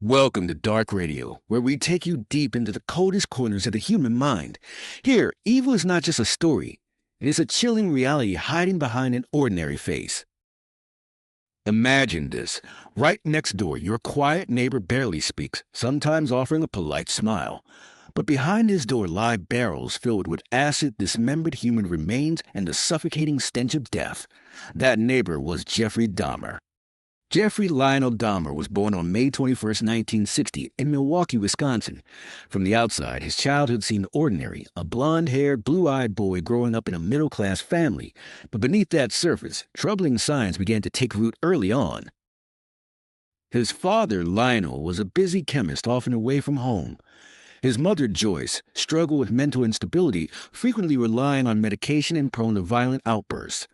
Welcome to Dark Radio, where we take you deep into the coldest corners of the human mind. Here, evil is not just a story. It is a chilling reality hiding behind an ordinary face. Imagine this. Right next door, your quiet neighbor barely speaks, sometimes offering a polite smile. But behind his door lie barrels filled with acid, dismembered human remains, and the suffocating stench of death. That neighbor was Jeffrey Dahmer. Jeffrey Lionel Dahmer was born on May 21, 1960, in Milwaukee, Wisconsin. From the outside, his childhood seemed ordinary, a blonde-haired, blue-eyed boy growing up in a middle-class family. But beneath that surface, troubling signs began to take root early on. His father, Lionel, was a busy chemist often away from home. His mother, Joyce, struggled with mental instability, frequently relying on medication and prone to violent outbursts.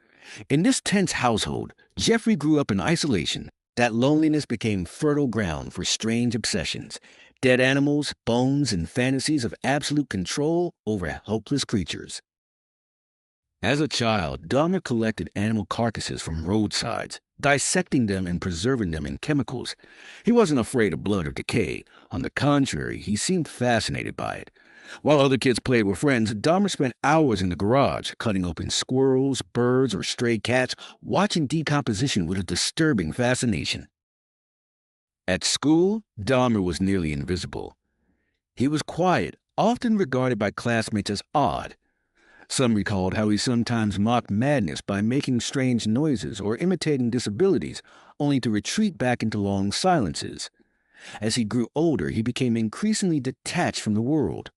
In this tense household, Jeffrey grew up in isolation. That loneliness became fertile ground for strange obsessions, dead animals, bones, and fantasies of absolute control over helpless creatures. As a child, Dahmer collected animal carcasses from roadsides, dissecting them and preserving them in chemicals. He wasn't afraid of blood or decay. On the contrary, he seemed fascinated by it. While other kids played with friends, Dahmer spent hours in the garage, cutting open squirrels, birds, or stray cats, watching decomposition with a disturbing fascination. At school, Dahmer was nearly invisible. He was quiet, often regarded by classmates as odd. Some recalled how he sometimes mocked madness by making strange noises or imitating disabilities, only to retreat back into long silences. As he grew older, he became increasingly detached from the world.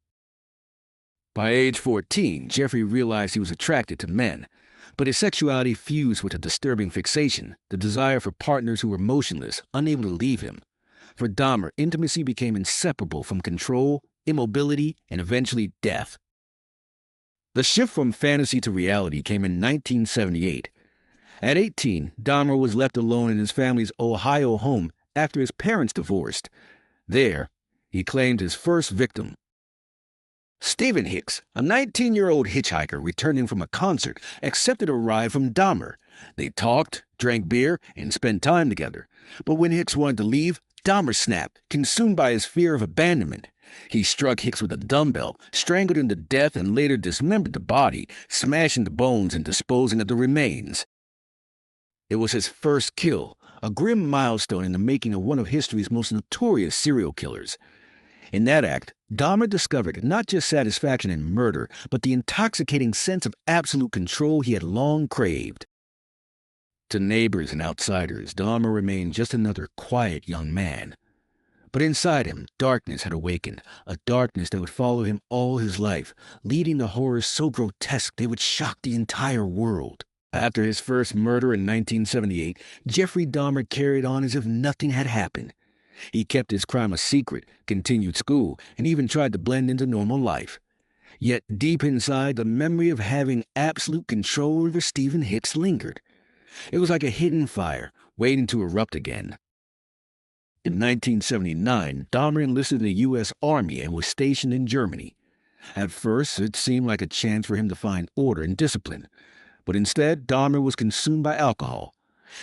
By age 14, Jeffrey realized he was attracted to men, but his sexuality fused with a disturbing fixation, the desire for partners who were motionless, unable to leave him. For Dahmer, intimacy became inseparable from control, immobility, and eventually death. The shift from fantasy to reality came in 1978. At 18, Dahmer was left alone in his family's Ohio home after his parents divorced. There, he claimed his first victim. Stephen Hicks, a 19-year-old hitchhiker returning from a concert, accepted a ride from Dahmer. They talked, drank beer, and spent time together. But when Hicks wanted to leave, Dahmer snapped, consumed by his fear of abandonment. He struck Hicks with a dumbbell, strangled him to death, and later dismembered the body, smashing the bones and disposing of the remains. It was his first kill, a grim milestone in the making of one of history's most notorious serial killers. In that act, Dahmer discovered not just satisfaction in murder, but the intoxicating sense of absolute control he had long craved. To neighbors and outsiders, Dahmer remained just another quiet young man. But inside him, darkness had awakened, a darkness that would follow him all his life, leading to horrors so grotesque they would shock the entire world. After his first murder in 1978, Jeffrey Dahmer carried on as if nothing had happened. He kept his crime a secret, continued school, and even tried to blend into normal life. Yet deep inside, the memory of having absolute control over Stephen Hicks lingered. It was like a hidden fire, waiting to erupt again. In 1979, Dahmer enlisted in the U.S. Army and was stationed in Germany. At first, it seemed like a chance for him to find order and discipline. But instead, Dahmer was consumed by alcohol.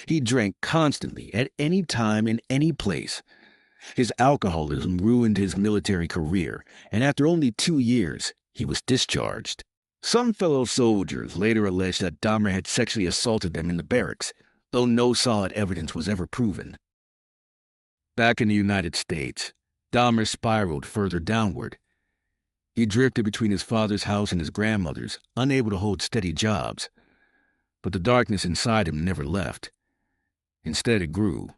He drank constantly, at any time, in any place. His alcoholism ruined his military career, and after only 2 years, he was discharged. Some fellow soldiers later alleged that Dahmer had sexually assaulted them in the barracks, though no solid evidence was ever proven. Back in the United States, Dahmer spiraled further downward. He drifted between his father's house and his grandmother's, unable to hold steady jobs. But the darkness inside him never left. Instead, it grew.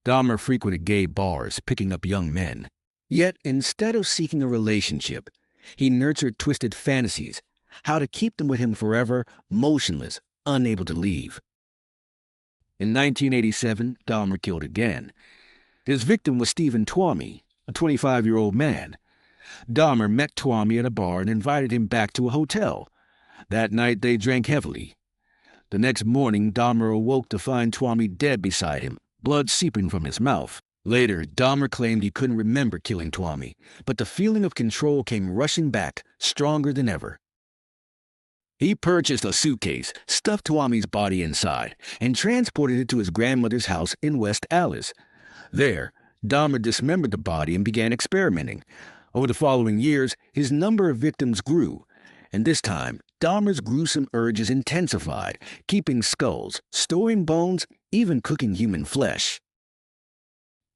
Dahmer frequented gay bars, picking up young men. Yet, instead of seeking a relationship, he nurtured twisted fantasies, how to keep them with him forever, motionless, unable to leave. In 1987, Dahmer killed again. His victim was Stephen Twomey, a 25-year-old man. Dahmer met Twomey at a bar and invited him back to a hotel. That night, they drank heavily. The next morning, Dahmer awoke to find Twomey dead beside him, blood seeping from his mouth. Later, Dahmer claimed he couldn't remember killing Twomey, but the feeling of control came rushing back, stronger than ever. He purchased a suitcase, stuffed Twomey's body inside, and transported it to his grandmother's house in West Allis. There, Dahmer dismembered the body and began experimenting. Over the following years, his number of victims grew, and this time, Dahmer's gruesome urges intensified, keeping skulls, storing bones, even cooking human flesh.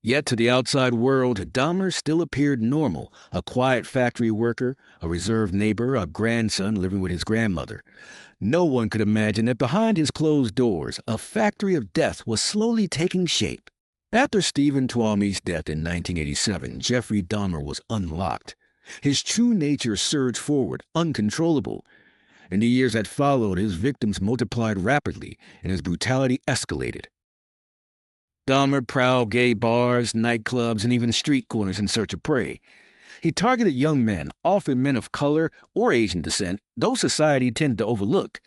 Yet to the outside world, Dahmer still appeared normal, a quiet factory worker, a reserved neighbor, a grandson living with his grandmother. No one could imagine that behind his closed doors, a factory of death was slowly taking shape. After Stephen Tuomi's death in 1987, Jeffrey Dahmer was unlocked. His true nature surged forward, uncontrollable. In the years that followed, his victims multiplied rapidly, and his brutality escalated. Dahmer prowled gay bars, nightclubs, and even street corners in search of prey. He targeted young men, often men of color or Asian descent, those society tended to overlook.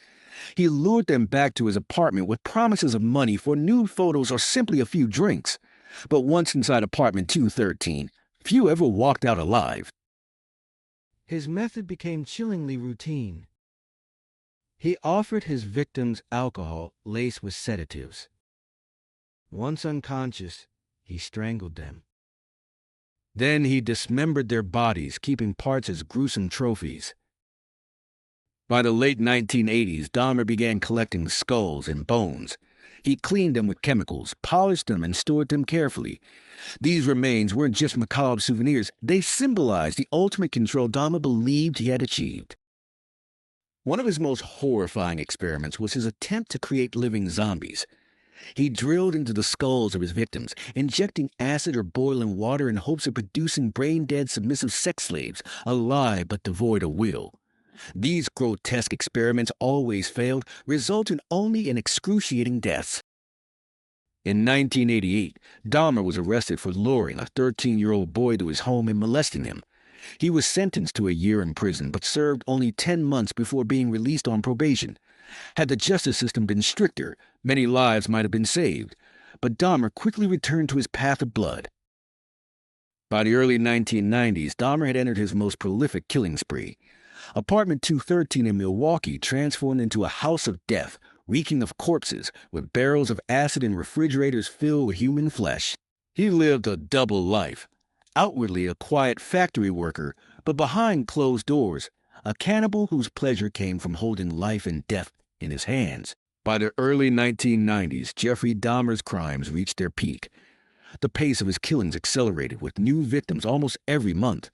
He lured them back to his apartment with promises of money for nude photos or simply a few drinks. But once inside apartment 213, few ever walked out alive. His method became chillingly routine. He offered his victims alcohol laced with sedatives. Once unconscious, he strangled them. Then he dismembered their bodies, keeping parts as gruesome trophies. By the late 1980s, Dahmer began collecting skulls and bones. He cleaned them with chemicals, polished them, and stored them carefully. These remains weren't just macabre souvenirs. They symbolized the ultimate control Dahmer believed he had achieved. One of his most horrifying experiments was his attempt to create living zombies. He drilled into the skulls of his victims, injecting acid or boiling water in hopes of producing brain-dead submissive sex slaves, alive but devoid of will. These grotesque experiments always failed, resulting only in excruciating deaths. In 1988, Dahmer was arrested for luring a 13-year-old boy to his home and molesting him. He was sentenced to a year in prison, but served only 10 months before being released on probation. Had the justice system been stricter, many lives might have been saved, but Dahmer quickly returned to his path of blood. By the early 1990s, Dahmer had entered his most prolific killing spree. Apartment 213 in Milwaukee transformed into a house of death, reeking of corpses, with barrels of acid and refrigerators filled with human flesh. He lived a double life. Outwardly a quiet factory worker, but behind closed doors, a cannibal whose pleasure came from holding life and death in his hands. By the early 1990s, Jeffrey Dahmer's crimes reached their peak. The pace of his killings accelerated, with new victims almost every month.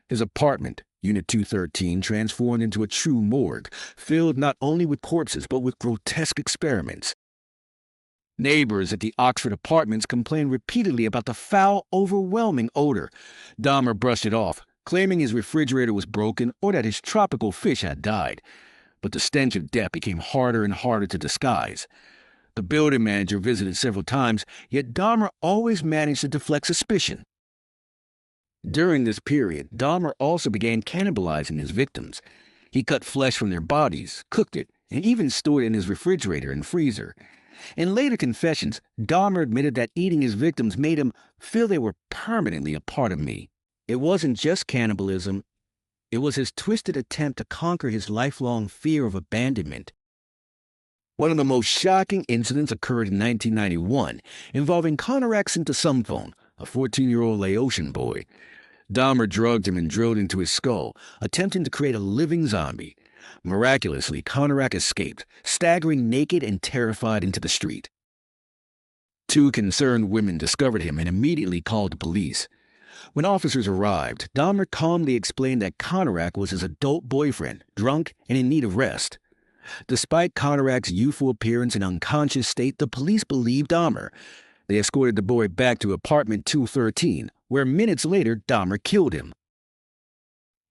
His apartment, Unit 213, transformed into a true morgue, filled not only with corpses but with grotesque experiments. Neighbors at the Oxford apartments complained repeatedly about the foul, overwhelming odor. Dahmer brushed it off, claiming his refrigerator was broken or that his tropical fish had died. But the stench of death became harder and harder to disguise. The building manager visited several times, yet Dahmer always managed to deflect suspicion. During this period, Dahmer also began cannibalizing his victims. He cut flesh from their bodies, cooked it, and even stored it in his refrigerator and freezer. In later confessions, Dahmer admitted that eating his victims made him feel they were permanently a part of me. It wasn't just cannibalism. It was his twisted attempt to conquer his lifelong fear of abandonment. One of the most shocking incidents occurred in 1991, involving Conorak Sintasumphone, a 14-year-old Laotian boy. Dahmer drugged him and drilled into his skull, attempting to create a living zombie. Miraculously, Conorak escaped, staggering naked and terrified into the street. Two concerned women discovered him and immediately called the police. When officers arrived, Dahmer calmly explained that Conorak was his adult boyfriend, drunk and in need of rest. Despite Conorak's youthful appearance and unconscious state, the police believed Dahmer. They escorted the boy back to apartment 213, where minutes later Dahmer killed him.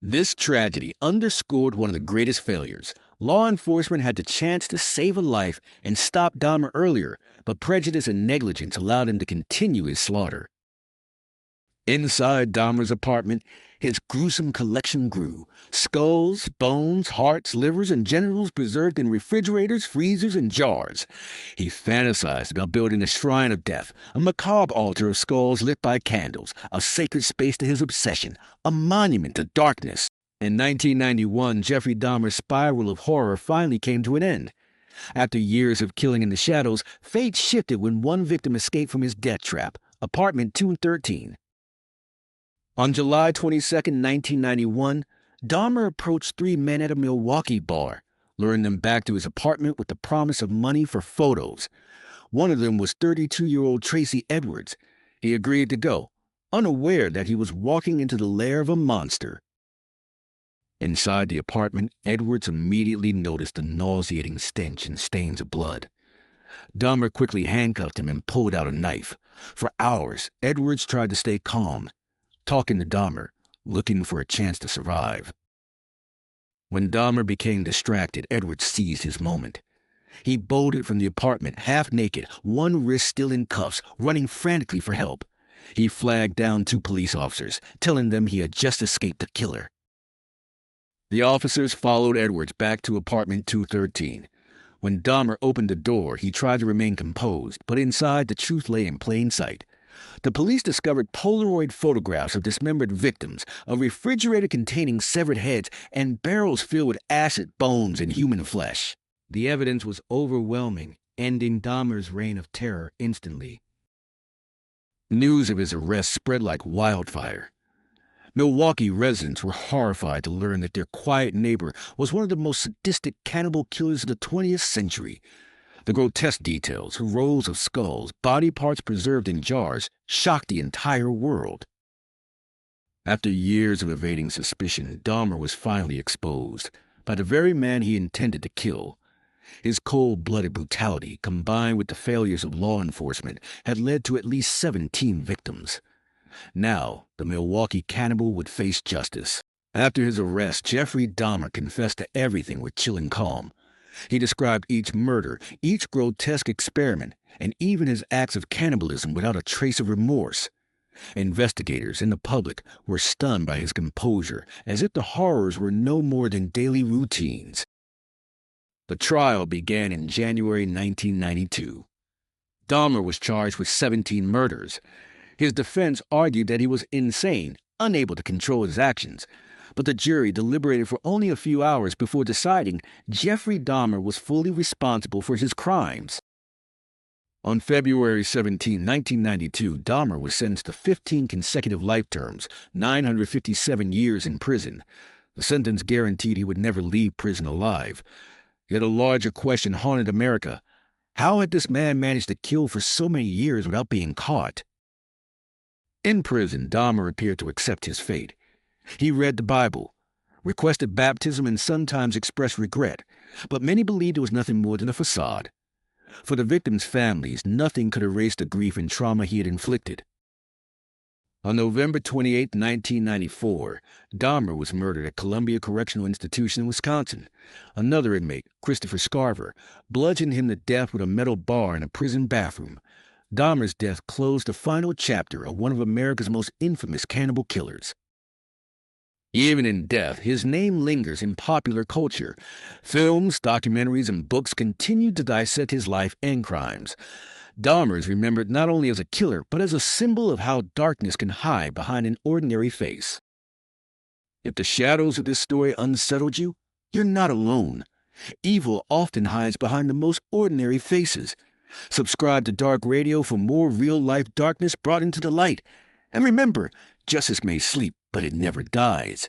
This tragedy underscored one of the greatest failures. Law enforcement had the chance to save a life and stop Dahmer earlier, but prejudice and negligence allowed him to continue his slaughter. Inside Dahmer's apartment, his gruesome collection grew. Skulls, bones, hearts, livers, and genitals preserved in refrigerators, freezers, and jars. He fantasized about building a shrine of death, a macabre altar of skulls lit by candles, a sacred space to his obsession, a monument to darkness. In 1991, Jeffrey Dahmer's spiral of horror finally came to an end. After years of killing in the shadows, fate shifted when one victim escaped from his death trap, apartment 213. On July 22, 1991, Dahmer approached three men at a Milwaukee bar, luring them back to his apartment with the promise of money for photos. One of them was 32-year-old Tracy Edwards. He agreed to go, unaware that he was walking into the lair of a monster. Inside the apartment, Edwards immediately noticed a nauseating stench and stains of blood. Dahmer quickly handcuffed him and pulled out a knife. For hours, Edwards tried to stay calm, talking to Dahmer, looking for a chance to survive. When Dahmer became distracted, Edwards seized his moment. He bolted from the apartment, half naked, one wrist still in cuffs, running frantically for help. He flagged down two police officers, telling them he had just escaped the killer. The officers followed Edwards back to apartment 213. When Dahmer opened the door, he tried to remain composed, but inside the truth lay in plain sight. The police discovered Polaroid photographs of dismembered victims, a refrigerator containing severed heads, and barrels filled with acid, bones, and human flesh. The evidence was overwhelming, ending Dahmer's reign of terror instantly. News of his arrest spread like wildfire. Milwaukee residents were horrified to learn that their quiet neighbor was one of the most sadistic cannibal killers of the 20th century. The grotesque details, rows of skulls, body parts preserved in jars, shocked the entire world. After years of evading suspicion, Dahmer was finally exposed by the very man he intended to kill. His cold-blooded brutality, combined with the failures of law enforcement, had led to at least 17 victims. Now, the Milwaukee cannibal would face justice. After his arrest, Jeffrey Dahmer confessed to everything with chilling calm. He described each murder, each grotesque experiment, and even his acts of cannibalism without a trace of remorse. Investigators and the public were stunned by his composure, as if the horrors were no more than daily routines. The trial began in January 1992. Dahmer was charged with 17 murders. His defense argued that he was insane, unable to control his actions. But the jury deliberated for only a few hours before deciding Jeffrey Dahmer was fully responsible for his crimes. On February 17, 1992, Dahmer was sentenced to 15 consecutive life terms, 957 years in prison. The sentence guaranteed he would never leave prison alive. Yet a larger question haunted America. How had this man managed to kill for so many years without being caught? In prison, Dahmer appeared to accept his fate. He read the Bible, requested baptism, and sometimes expressed regret, but many believed it was nothing more than a facade. For the victims' families, nothing could erase the grief and trauma he had inflicted. On November 28, 1994, Dahmer was murdered at Columbia Correctional Institution in Wisconsin. Another inmate, Christopher Scarver, bludgeoned him to death with a metal bar in a prison bathroom. Dahmer's death closed the final chapter of one of America's most infamous cannibal killers. Even in death, his name lingers in popular culture. Films, documentaries, and books continue to dissect his life and crimes. Dahmer is remembered not only as a killer, but as a symbol of how darkness can hide behind an ordinary face. If the shadows of this story unsettled you, you're not alone. Evil often hides behind the most ordinary faces. Subscribe to Dark Radio for more real-life darkness brought into the light. And remember, justice may sleep, but it never dies.